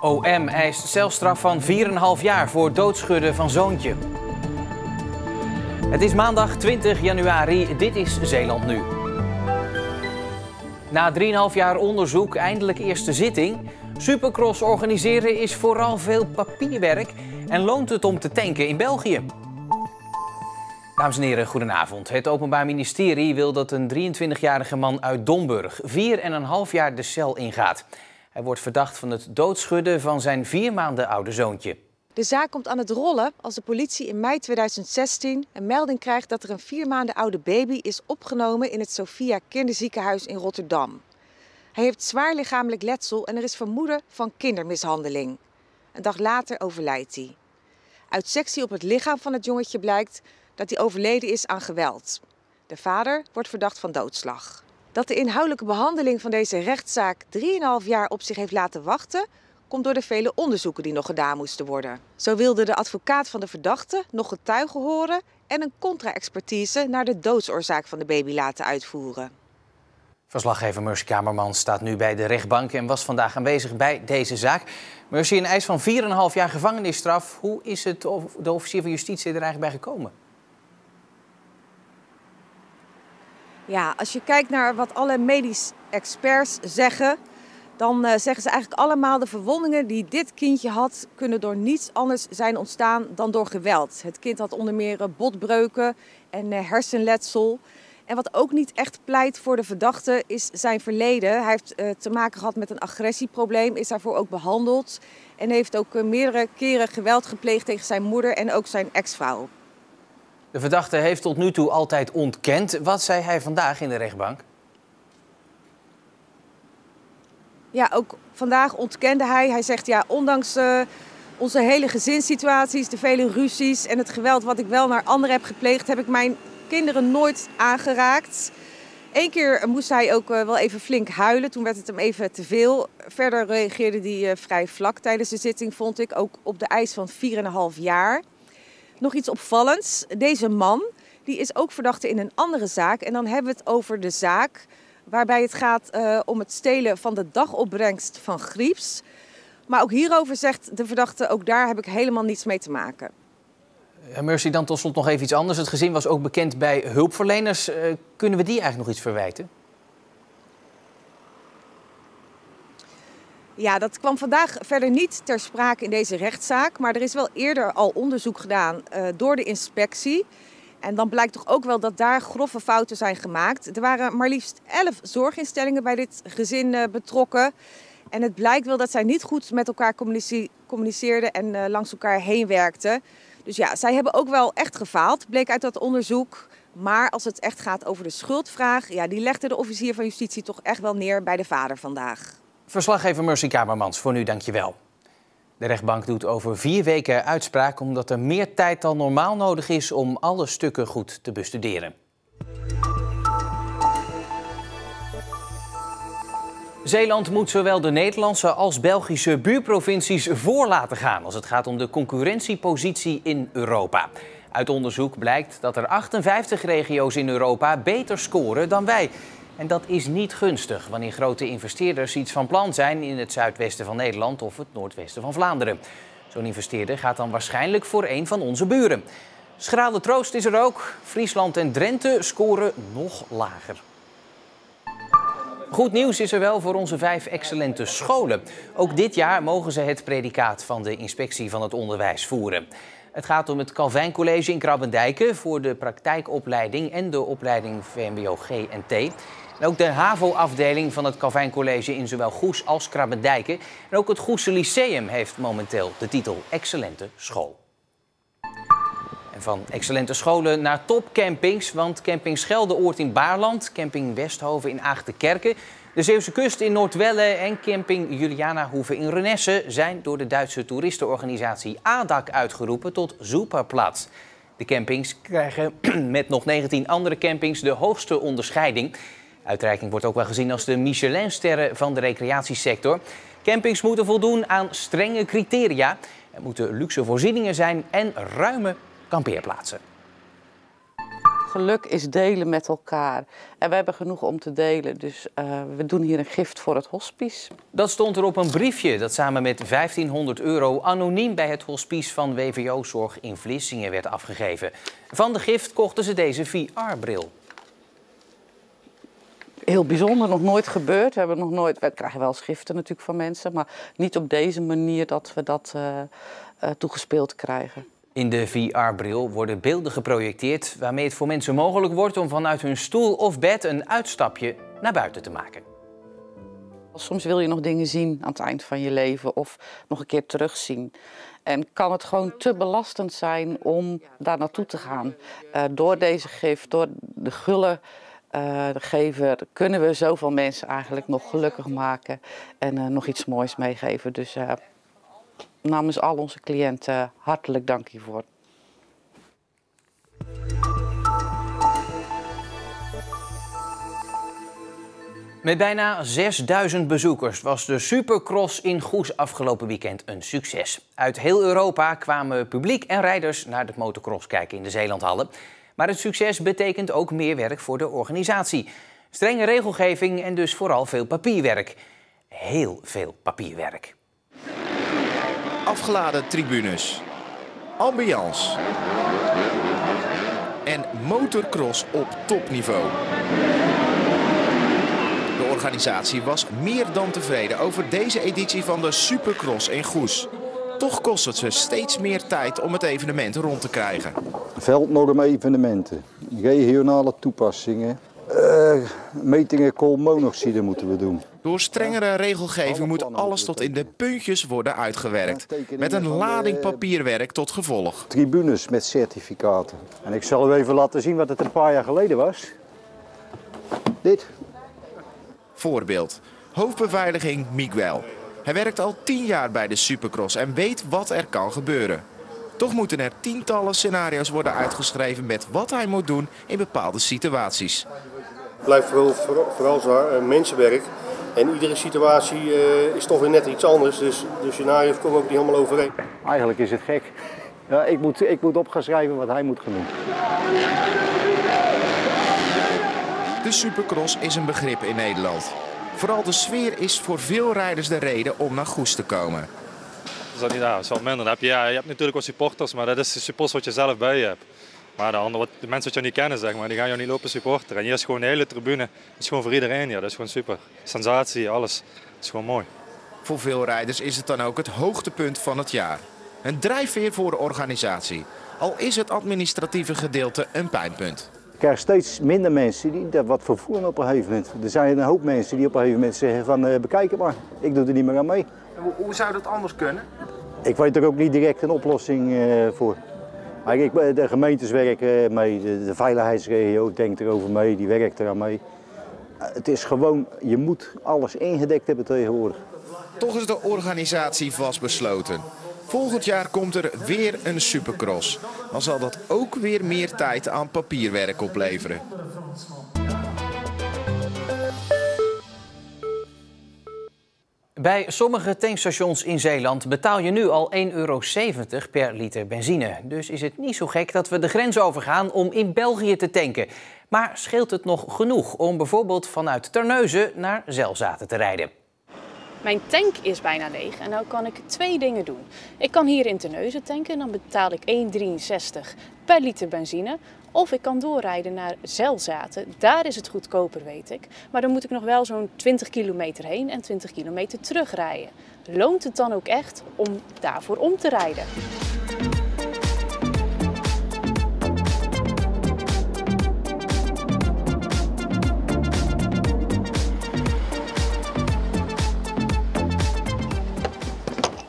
OM eist celstraf van 4,5 jaar voor doodschudden van zoontje. Het is maandag 20 januari, dit is Zeeland Nu. Na 3,5 jaar onderzoek eindelijk eerste zitting. Supercross organiseren is vooral veel papierwerk en loont het om te tanken in België. Dames en heren, goedenavond. Het Openbaar Ministerie wil dat een 23-jarige man uit Domburg 4,5 jaar de cel ingaat. Hij wordt verdacht van het doodschudden van zijn 4 maanden oude zoontje. De zaak komt aan het rollen als de politie in mei 2016 een melding krijgt dat er een 4 maanden oude baby is opgenomen in het Sophia Kinderziekenhuis in Rotterdam. Hij heeft zwaar lichamelijk letsel en er is vermoeden van kindermishandeling. Een dag later overlijdt hij. Uit sectie op het lichaam van het jongetje blijkt dat hij overleden is aan geweld. De vader wordt verdacht van doodslag. Dat de inhoudelijke behandeling van deze rechtszaak 3,5 jaar op zich heeft laten wachten, komt door de vele onderzoeken die nog gedaan moesten worden. Zo wilde de advocaat van de verdachte nog getuigen horen en een contra-expertise naar de doodsoorzaak van de baby laten uitvoeren. Verslaggever Mercy Kamerman staat nu bij de rechtbank en was vandaag aanwezig bij deze zaak. Mercy, een eis van 4,5 jaar gevangenisstraf. Hoe is het de officier van justitie er eigenlijk bij gekomen? Ja, als je kijkt naar wat alle medisch experts zeggen, dan zeggen ze eigenlijk allemaal de verwondingen die dit kindje had, kunnen door niets anders zijn ontstaan dan door geweld. Het kind had onder meer botbreuken en hersenletsel. En wat ook niet echt pleit voor de verdachte is zijn verleden. Hij heeft te maken gehad met een agressieprobleem, is daarvoor ook behandeld en heeft ook meerdere keren geweld gepleegd tegen zijn moeder en ook zijn ex-vrouw. De verdachte heeft tot nu toe altijd ontkend. Wat zei hij vandaag in de rechtbank? Ja, ook vandaag ontkende hij. Hij zegt, ja, ondanks onze hele gezinssituaties, de vele ruzies en het geweld wat ik wel naar anderen heb gepleegd, heb ik mijn kinderen nooit aangeraakt. Eén keer moest hij ook wel even flink huilen, toen werd het hem even te veel. Verder reageerde hij vrij vlak tijdens de zitting, vond ik, ook op de eis van 4,5 jaar. Nog iets opvallends, deze man die is ook verdachte in een andere zaak. En dan hebben we het over de zaak waarbij het gaat om het stelen van de dagopbrengst van Grieps. Maar ook hierover zegt de verdachte, ook daar heb ik helemaal niets mee te maken. Mercy, dan tot slot nog even iets anders. Het gezin was ook bekend bij hulpverleners. Kunnen we die eigenlijk nog iets verwijten? Ja, dat kwam vandaag verder niet ter sprake in deze rechtszaak. Maar er is wel eerder al onderzoek gedaan door de inspectie. En dan blijkt toch ook wel dat daar grove fouten zijn gemaakt. Er waren maar liefst 11 zorginstellingen bij dit gezin betrokken. En het blijkt wel dat zij niet goed met elkaar communiceerden en langs elkaar heen werkten. Dus ja, zij hebben ook wel echt gefaald, bleek uit dat onderzoek. Maar als het echt gaat over de schuldvraag, ja, die legde de officier van justitie toch echt wel neer bij de vader vandaag. Verslaggever Mercy Kamermans, voor nu dankjewel. De rechtbank doet over 4 weken uitspraak omdat er meer tijd dan normaal nodig is om alle stukken goed te bestuderen. Zeeland moet zowel de Nederlandse als Belgische buurprovincies voor laten gaan als het gaat om de concurrentiepositie in Europa. Uit onderzoek blijkt dat er 58 regio's in Europa beter scoren dan wij. En dat is niet gunstig wanneer grote investeerders iets van plan zijn in het zuidwesten van Nederland of het noordwesten van Vlaanderen. Zo'n investeerder gaat dan waarschijnlijk voor een van onze buren. Schrale troost is er ook. Friesland en Drenthe scoren nog lager. Goed nieuws is er wel voor onze 5 excellente scholen. Ook dit jaar mogen ze het predicaat van de Inspectie van het Onderwijs voeren. Het gaat om het Calvijn College in Krabbendyke voor de praktijkopleiding en de opleiding VMBO G en T. En ook de HAVO-afdeling van het Calvijn College in zowel Goes als Krabbendyke. En ook het Goese Lyceum heeft momenteel de titel Excellente School. En van excellente scholen naar topcampings, want camping Scheldeoord in Baarland, camping Westhoven in Aagtenkerken, de Zeeuwse Kust in Noordwelle en camping Julianahoeve in Renesse zijn door de Duitse toeristenorganisatie ADAC uitgeroepen tot Superplatz. De campings krijgen met nog 19 andere campings de hoogste onderscheiding. De uitreiking wordt ook wel gezien als de Michelinsterren van de recreatiesector. Campings moeten voldoen aan strenge criteria. Er moeten luxe voorzieningen zijn en ruime kampeerplaatsen. geluk is delen met elkaar. En we hebben genoeg om te delen, dus we doen hier een gift voor het hospice. Dat stond er op een briefje dat samen met €1500 anoniem bij het hospice van WVO-zorg in Vlissingen werd afgegeven. Van de gift kochten ze deze VR-bril. Heel bijzonder, nog nooit gebeurd. We krijgen wel schriften natuurlijk van mensen, maar niet op deze manier dat we dat toegespeeld krijgen. In de VR-bril worden beelden geprojecteerd waarmee het voor mensen mogelijk wordt om vanuit hun stoel of bed een uitstapje naar buiten te maken. Soms wil je nog dingen zien aan het eind van je leven of nog een keer terugzien. En kan het gewoon te belastend zijn om daar naartoe te gaan. Door deze gift, door de gulle gever, kunnen we zoveel mensen eigenlijk nog gelukkig maken en nog iets moois meegeven. Dus namens al onze cliënten hartelijk dank hiervoor. Met bijna 6000 bezoekers was de Supercross in Goes afgelopen weekend een succes. Uit heel Europa kwamen publiek en rijders naar de motocross kijken in de Zeelandhallen. Maar het succes betekent ook meer werk voor de organisatie. Strenge regelgeving en dus vooral veel papierwerk. Heel veel papierwerk. Afgeladen tribunes, ambiance en motorcross op topniveau. De organisatie was meer dan tevreden over deze editie van de Supercross in Goes. Toch kost het ze steeds meer tijd om het evenement rond te krijgen. Veldnorm-evenementen, regionale toepassingen, metingen koolmonoxide moeten we doen. Door strengere regelgeving moet alles tot in de puntjes worden uitgewerkt. Met een lading papierwerk tot gevolg. Tribunes met certificaten. En ik zal u even laten zien wat het een paar jaar geleden was. Dit. Voorbeeld. Hoofdbeveiliging Miguel. Hij werkt al 10 jaar bij de Supercross en weet wat er kan gebeuren. Toch moeten er tientallen scenario's worden uitgeschreven met wat hij moet doen in bepaalde situaties. Het blijft vooral zwaar, mensenwerk. En iedere situatie is toch weer net iets anders, dus de scenario's komen ook niet helemaal overeen. Eigenlijk is het gek. Ja, ik moet op gaan schrijven wat hij moet gaan doen. De Supercross is een begrip in Nederland. Vooral de sfeer is voor veel rijders de reden om naar Goes te komen. Dat is wel minder. Je hebt natuurlijk wat supporters, maar dat is de supporters wat je zelf bij je hebt. Maar de mensen wat je niet kennen, zeg maar, die gaan je niet lopen supporteren. En hier is gewoon de hele tribune, dat is gewoon voor iedereen hier. Dat is gewoon super. Sensatie, alles. Dat is gewoon mooi. Voor veel rijders is het dan ook het hoogtepunt van het jaar. Een drijfveer voor de organisatie. Al is het administratieve gedeelte een pijnpunt. Ik krijg steeds minder mensen die dat wat vervoeren op een gegeven moment. Er zijn een hoop mensen die op een gegeven moment zeggen van bekijk het maar, ik doe er niet meer aan mee. Hoe zou dat anders kunnen? Ik weet er ook niet direct een oplossing voor. De gemeentes werken mee, de veiligheidsregio denkt erover mee, die werkt eraan mee. Het is gewoon, je moet alles ingedekt hebben tegenwoordig. Toch is de organisatie vastbesloten. Volgend jaar komt er weer een Supercross. Dan zal dat ook weer meer tijd aan papierwerk opleveren. Bij sommige tankstations in Zeeland betaal je nu al €1,70 per liter benzine. Dus is het niet zo gek dat we de grens overgaan om in België te tanken. Maar scheelt het nog genoeg om bijvoorbeeld vanuit Terneuzen naar Zelzaten te rijden? Mijn tank is bijna leeg en nu kan ik 2 dingen doen. Ik kan hier in Terneuzen tanken en dan betaal ik €1,63 per liter benzine. Of ik kan doorrijden naar Zelzaten. Daar is het goedkoper, weet ik. Maar dan moet ik nog wel zo'n 20 kilometer heen en 20 kilometer terugrijden. Loont het dan ook echt om daarvoor om te rijden?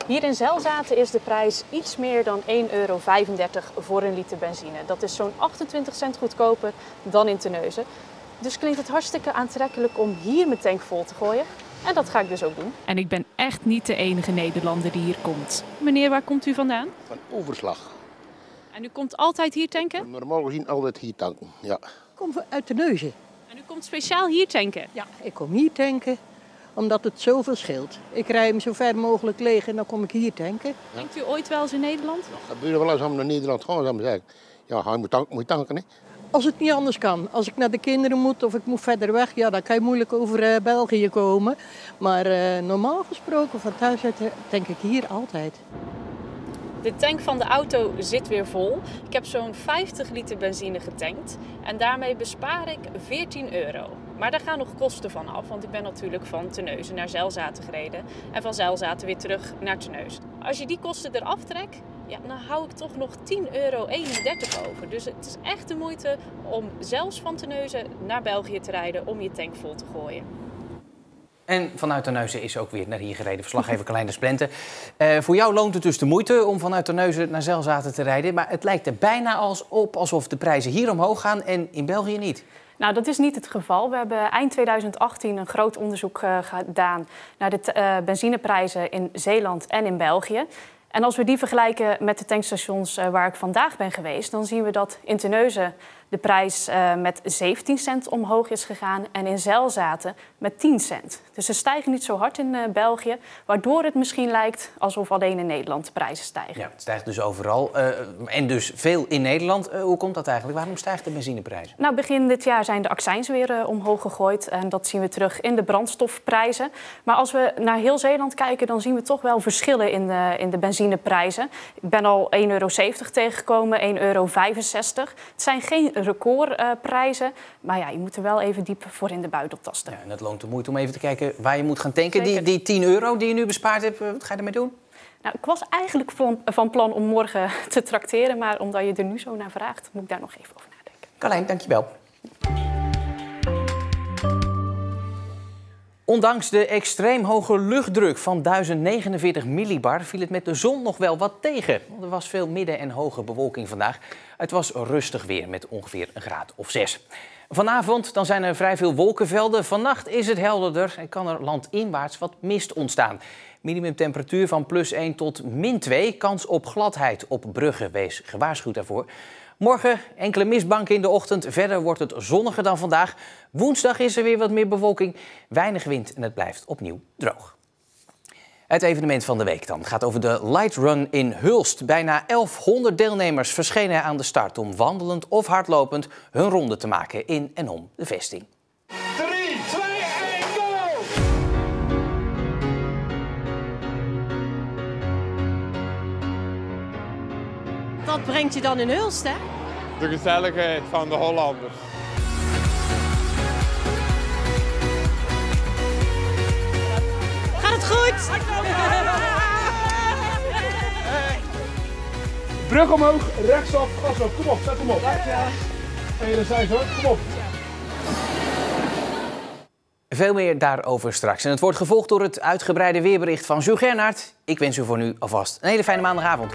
Hier in Zelzaten is de prijs iets meer dan €1,35 voor een liter benzine. Dat is zo'n 28 cent goedkoper dan in Terneuzen. Dus klinkt het hartstikke aantrekkelijk om hier mijn tank vol te gooien. En dat ga ik dus ook doen. En ik ben echt niet de enige Nederlander die hier komt. Meneer, waar komt u vandaan? Van Overslag. En u komt altijd hier tanken? Normaal gezien altijd hier tanken, ja. Ik kom uit Terneuzen. En u komt speciaal hier tanken? Ja, ik kom hier tanken omdat het zoveel scheelt. Ik rij hem zo ver mogelijk leeg en dan kom ik hier tanken. Denkt u ooit wel eens in Nederland? Dat gebeurt wel eens om naar Nederland gaan, zou ik zeggen. Ja, hij moet tanken, hè. Als het niet anders kan. Als ik naar de kinderen moet of ik moet verder weg, ja, dan kan je moeilijk over België komen. Maar normaal gesproken van thuis uit denk ik hier altijd. De tank van de auto zit weer vol. Ik heb zo'n 50 liter benzine getankt en daarmee bespaar ik €14. Maar daar gaan nog kosten van af, want ik ben natuurlijk van Terneuzen naar Zelzaten gereden en van Zelzaten weer terug naar Terneuzen. Als je die kosten eraf trekt, ja, dan hou ik toch nog €10,31 over. Dus het is echt de moeite om zelfs van Terneuzen naar België te rijden om je tank vol te gooien. En vanuit Terneuzen is ook weer naar hier gereden. Verslaggever Carlijn Splente. Voor jou loont het dus de moeite om vanuit Terneuzen naar Zelzaten te rijden. Maar het lijkt er bijna alsof de prijzen hier omhoog gaan en in België niet. Nou, dat is niet het geval. We hebben eind 2018 een groot onderzoek gedaan naar de benzineprijzen in Zeeland en in België. En als we die vergelijken met de tankstations waar ik vandaag ben geweest, dan zien we dat in Terneuzen de prijs met 17 cent omhoog is gegaan en in Zelzaten met 10 cent. Dus ze stijgen niet zo hard in België, waardoor het misschien lijkt alsof alleen in Nederland de prijzen stijgen. Ja, het stijgt dus overal en dus veel in Nederland. Hoe komt dat eigenlijk? Waarom stijgt de benzineprijs? Nou, begin dit jaar zijn de accijns weer omhoog gegooid en dat zien we terug in de brandstofprijzen. Maar als we naar heel Zeeland kijken, dan zien we toch wel verschillen in de benzineprijzen. Ik ben al €1,70 tegengekomen, €1,65. Het zijn geen recordprijzen, maar ja, je moet er wel even diep voor in de buidel tasten. Ja, en het loont de moeite om even te kijken waar je moet gaan tanken. Die €10 die je nu bespaard hebt, wat ga je ermee doen? Nou, ik was eigenlijk van plan om morgen te trakteren, maar omdat je er nu zo naar vraagt, moet ik daar nog even over nadenken. Carlijn, dankjewel. Ondanks de extreem hoge luchtdruk van 1049 millibar viel het met de zon nog wel wat tegen. Er was veel midden- en hoge bewolking vandaag. Het was rustig weer met ongeveer een graad of 6. Vanavond dan zijn er vrij veel wolkenvelden. Vannacht is het helderder en kan er landinwaarts wat mist ontstaan. Minimumtemperatuur van +1 tot -2. Kans op gladheid op bruggen, wees gewaarschuwd daarvoor. Morgen enkele mistbanken in de ochtend. Verder wordt het zonniger dan vandaag. Woensdag is er weer wat meer bewolking. Weinig wind en het blijft opnieuw droog. Het evenement van de week dan gaat over de Light Run in Hulst. Bijna 1100 deelnemers verschenen aan de start om wandelend of hardlopend hun ronde te maken in en om de vesting. 3, 2, 1, go! Wat brengt je dan in Hulst, hè? De gezelligheid van de Hollanders. Gaat het goed? Brug omhoog, rechtsaf, gas op. Kom op, zet hem op. Enerzijds hoor, kom op. Veel meer daarover straks. En het wordt gevolgd door het uitgebreide weerbericht van Jules Gernaert. Ik wens u voor nu alvast een hele fijne maandagavond.